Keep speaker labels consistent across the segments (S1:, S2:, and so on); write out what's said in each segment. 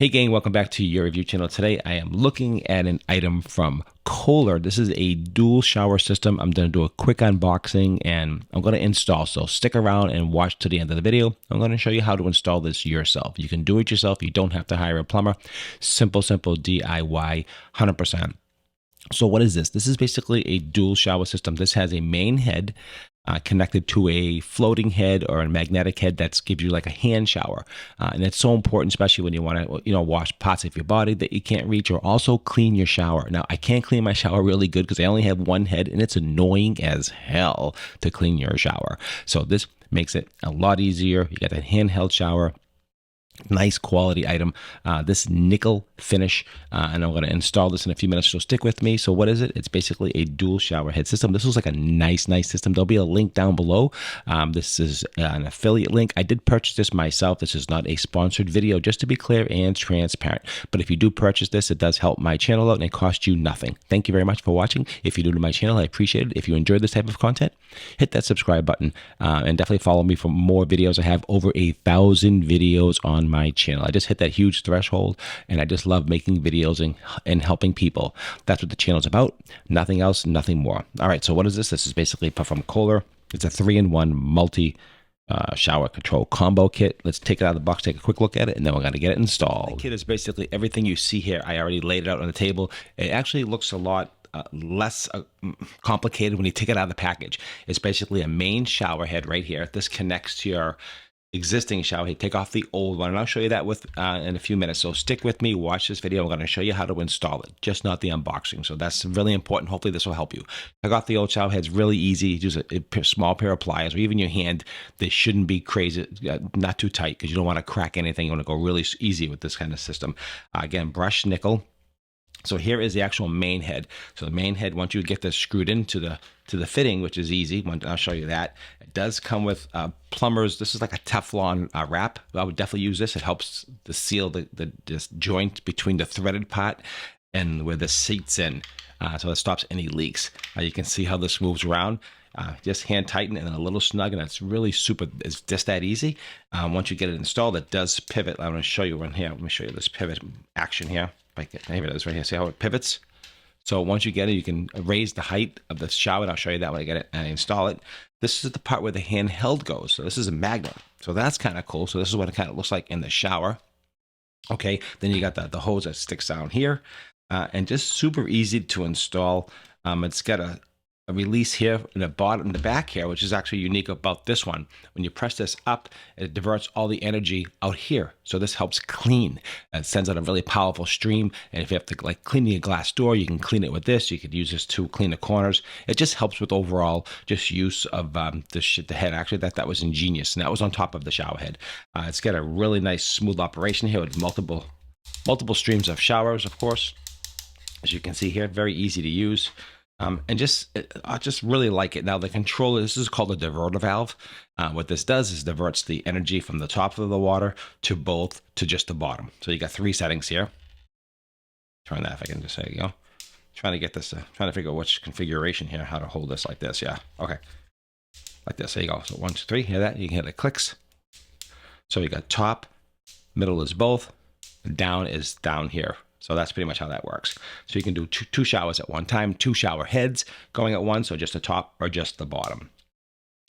S1: Hey gang, welcome back to your review channel. Today I am looking at an item from Kohler. This is a dual shower system. I'm going to do a quick unboxing and I'm going to install. So stick around and watch to the end of the video. I'm going to show you how to install this yourself. You can do it yourself. You don't have to hire a plumber. Simple DIY, 100%. So what is this? This is basically a dual shower system. This has a main head connected to a floating head or a magnetic head that gives you like a hand shower. And it's so important, especially when you want to, wash parts of your body that you can't reach, or also clean your shower. Now, I can't clean my shower really good because I only have one head and it's annoying as hell to clean your shower. So this makes it a lot easier. You got that handheld shower. Nice quality item, this nickel finish, and I'm going to install this in a few minutes, so stick with me. So what is it? It's basically a dual shower head system. This was like a nice system. There'll be a link down below. This is an affiliate link. I did purchase this myself. This is not a sponsored video, just to be clear and transparent. But if you do purchase this, it does help my channel out and it costs you nothing. Thank you very much for watching. If you're new to my channel, I appreciate it. If you enjoyed this type of content, hit that subscribe button and definitely follow me for more videos. I have over 1,000 videos on my channel. I just hit that huge threshold and I just love making videos and helping people. That's what the channel is about. Nothing else, nothing more. All right, so what is this? This is basically from Kohler. It's a 3-in-1 multi shower control combo kit. Let's take it out of the box, take a quick look at it, and then we're going to get it installed. The kit is basically everything you see here. I already laid it out on the table. It actually looks a lot less complicated when you take it out of the package. It's basically a main shower head right here. This connects to your existing shower head. Take off the old one, and I'll show you that in a few minutes. So stick with me, watch this video. I'm going to show you how to install it, just not the unboxing. So that's really important. Hopefully this will help you. Take off the old shower heads, really easy. Use a small pair of pliers, or even your hand. They shouldn't be crazy, not too tight, because you don't want to crack anything. You want to go really easy with this kind of system. Again, brushed nickel. So here is the actual main head. So the main head, once you get this screwed into the fitting, which is easy, I'll show you that. It does come with plumbers. This is like a Teflon wrap. I would definitely use this. It helps to seal this joint between the threaded part and where the seat's in. So it stops any leaks. You can see how this moves around. Just hand tighten and then a little snug, and it's really super. It's just that easy. Once you get it installed, it does pivot. I'm going to show you one here. Let me show you this pivot action here. Here it is right here. See how it pivots? So once you get it, you can raise the height of the shower. And I'll show you that when I get it and I install it. This is the part where the handheld goes. So this is a magnet. So that's kind of cool. So this is what it kind of looks like in the shower. Okay, then you got the hose that sticks down here, and just super easy to install. It's got a release here in the bottom, in the back here, which is actually unique about this one. When you press this up, it diverts all the energy out here. So this helps clean. It sends out a really powerful stream. And if you have to like clean your glass door, you can clean it with this. You could use this to clean the corners. It just helps with overall just use of the head. Actually, that was ingenious, and that was on top of the shower head. It's got a really nice smooth operation here with multiple streams of showers, of course. As you can see here, very easy to use. And I just really like it. Now the controller, this is called a diverter valve. What this does is diverts the energy from the top of the water to just the bottom. So you got 3 settings here. Turn that if I can just say, trying to get this, trying to figure out which configuration here, how to hold this like this. Yeah, okay, like this. There you go. So 1, 2, 3. Hear that? You can hit the clicks. So you got top, middle is both, down is down here. So that's pretty much how that works. So you can do two showers at one time, 2 shower heads going at once, so just the top or just the bottom.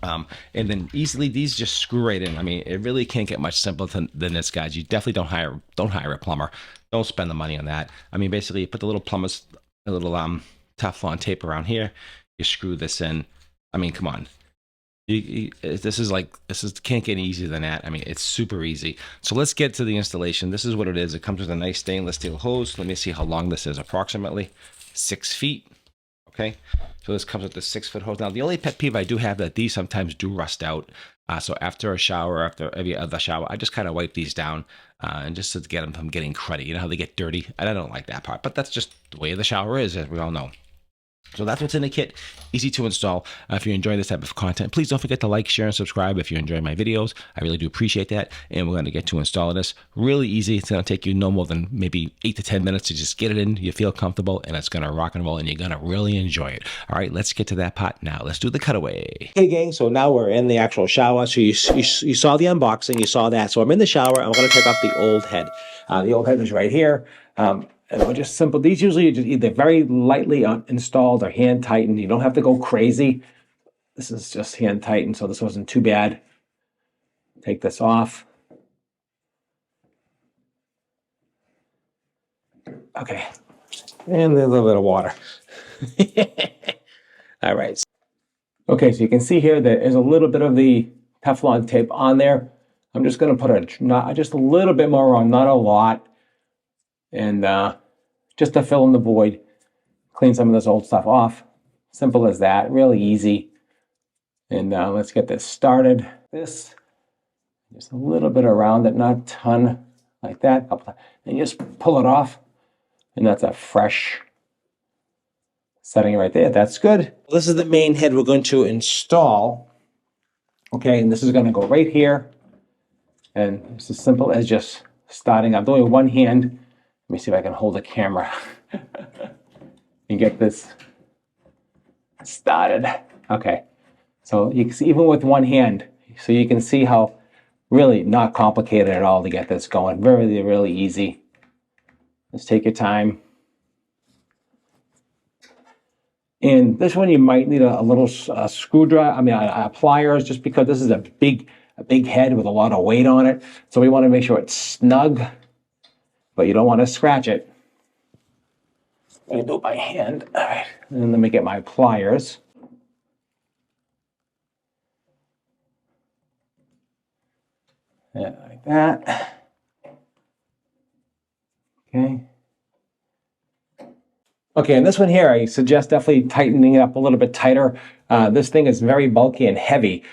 S1: And then easily these just screw right in. I mean, it really can't get much simpler than this, guys. You definitely don't hire a plumber. Don't spend the money on that. I mean, basically you put the little plumbers, a little Teflon tape around here. You screw this in. I mean, come on. This can't get any easier than that. I mean, it's super easy. So let's get to the installation. This is what it is. It comes with a nice stainless steel hose. Let me see how long this is. Approximately 6 feet. Okay, so this comes with the 6-foot hose. Now, the only pet peeve I do have that these sometimes do rust out. So after a shower, after every other shower, I just kind of wipe these down and just to get them from getting cruddy. You know how they get dirty? And I don't like that part, but that's just the way the shower is, as we all know. So that's what's in the kit. Easy to install. If you're enjoying this type of content, please don't forget to like, share, and subscribe if you're enjoying my videos. I really do appreciate that. And we're going to get to installing this. Really easy. It's going to take you no more than maybe 8 to 10 minutes to just get it in. You feel comfortable, and it's going to rock and roll, and you're going to really enjoy it. All right, let's get to that part now. Let's do the cutaway. Hey, gang. So now we're in the actual shower. So you saw the unboxing. You saw that. So I'm in the shower. I'm going to take off the old head. The old head is right here. And we're just simple. These usually are just either very lightly installed or hand tightened. You don't have to go crazy. This is just hand tightened, so this wasn't too bad. Take this off. Okay, and a little bit of water. All right. Okay, so you can see here that there's a little bit of the Teflon tape on there. I'm just going to put just a little bit more on, not a lot, and just to fill in the void, clean some of this old stuff off. Simple as that, really easy. And let's get this started. This, just a little bit around it, not a ton, like that. And just pull it off, and that's a fresh setting right there. That's good. This is the main head we're going to install. Okay, and this is going to go right here. And it's as simple as just starting. I'm doing one hand. Let me see if I can hold the camera and get this started. Okay, so you can see even with one hand, so you can see how really not complicated at all to get this going. Really, really easy. Just take your time. And this one you might need a little screwdriver, pliers, just because this is a big head with a lot of weight on it. So we want to make sure it's snug, but you don't want to scratch it. I'm going to do it by hand. All right, and then let me get my pliers. Yeah, like that. Okay. Okay, and this one here, I suggest definitely tightening it up a little bit tighter. This thing is very bulky and heavy,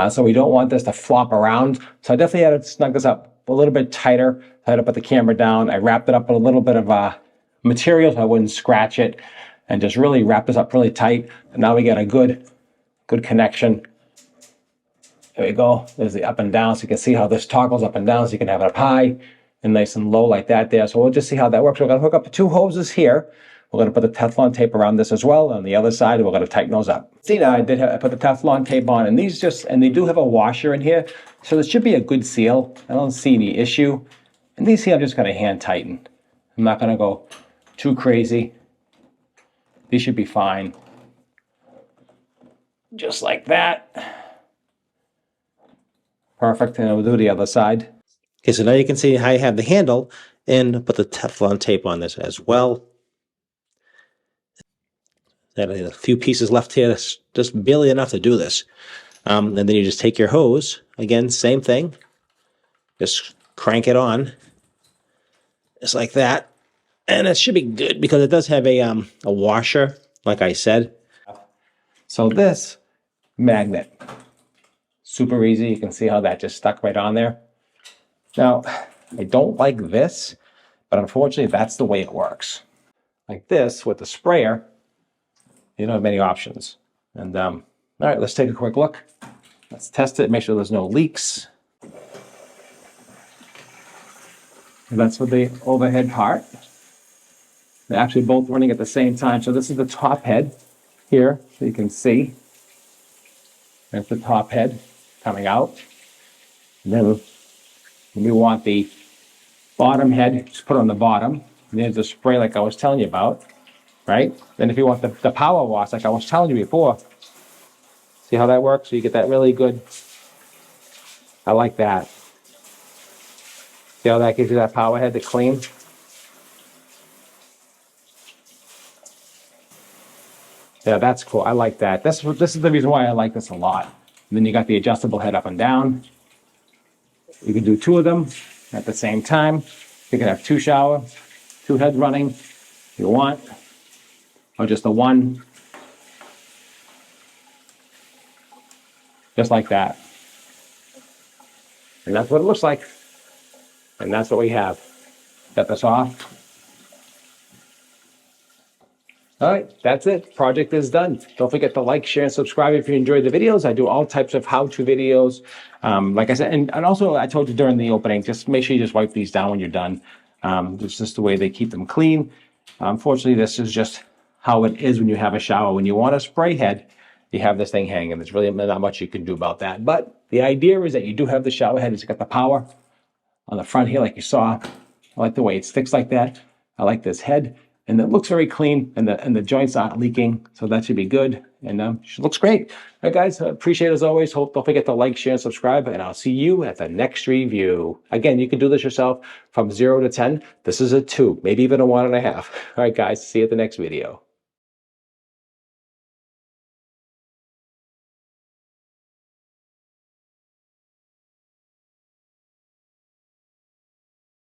S1: so we don't want this to flop around. So I definitely had to snug this up a little bit tighter. I had to put the camera down. I wrapped it up with a little bit of material so I wouldn't scratch it, and just really wrap this up really tight. And now we get a good connection. There we go. There's the up and down, so you can see how this toggles up and down, so you can have it up high and nice and low like that there. So we'll just see how that works. We're going to hook up the two hoses here. We're going to put the Teflon tape around this as well. On the other side, we're going to tighten those up. See now, I put the Teflon tape on, and they do have a washer in here, so this should be a good seal. I don't see any issue. And these here, I'm just going to hand tighten. I'm not going to go too crazy. These should be fine. Just like that. Perfect, and we'll do the other side. Okay, so now you can see how you have the handle, and put the Teflon tape on this as well. A few pieces left here, just barely enough to do this. And then you just take your hose, again, same thing. Just crank it on, just like that. And it should be good because it does have a washer, like I said. So this magnet, super easy. You can see how that just stuck right on there. Now, I don't like this, but unfortunately, that's the way it works. Like this, with the sprayer, you don't have many options. And all right, let's take a quick look. Let's test it, make sure there's no leaks. And that's for the overhead part. They're actually both running at the same time. So this is the top head here, so you can see. That's the top head coming out. And then we want the bottom head, just put it on the bottom. And there's the spray like I was telling you about. Right? Then if you want the power wash, like I was telling you before, see how that works? So you get that really good. I like that. See how that gives you that power head to clean? Yeah, that's cool. I like that. This is the reason why I like this a lot. And then you got the adjustable head up and down. You can do two of them at the same time. You can have two heads running if you want. Or just the one, just like that. And that's what it looks like. And that's what we have. Set this off. All right, that's it. Project is done. Don't forget to like, share, and subscribe if you enjoyed the videos. I do all types of how-to videos. Like I said, and also I told you during the opening, just make sure you just wipe these down when you're done. It's just the way they keep them clean. Unfortunately, this is just how it is when you have a shower. When you want a spray head, you have this thing hanging. There's really not much you can do about that. But the idea is that you do have the shower head. It's got the power on the front here like you saw
S2: I like the way it sticks like that. I like this head, and it looks very clean, and the joints aren't leaking, so that should be good. And it looks great. All right, guys, appreciate it as always. Don't forget to like, share, and subscribe, and I'll see you at the next review. Again, you can do this yourself from 0 to 10. This is a 2, maybe even a 1.5. All right, guys, see you at the next video.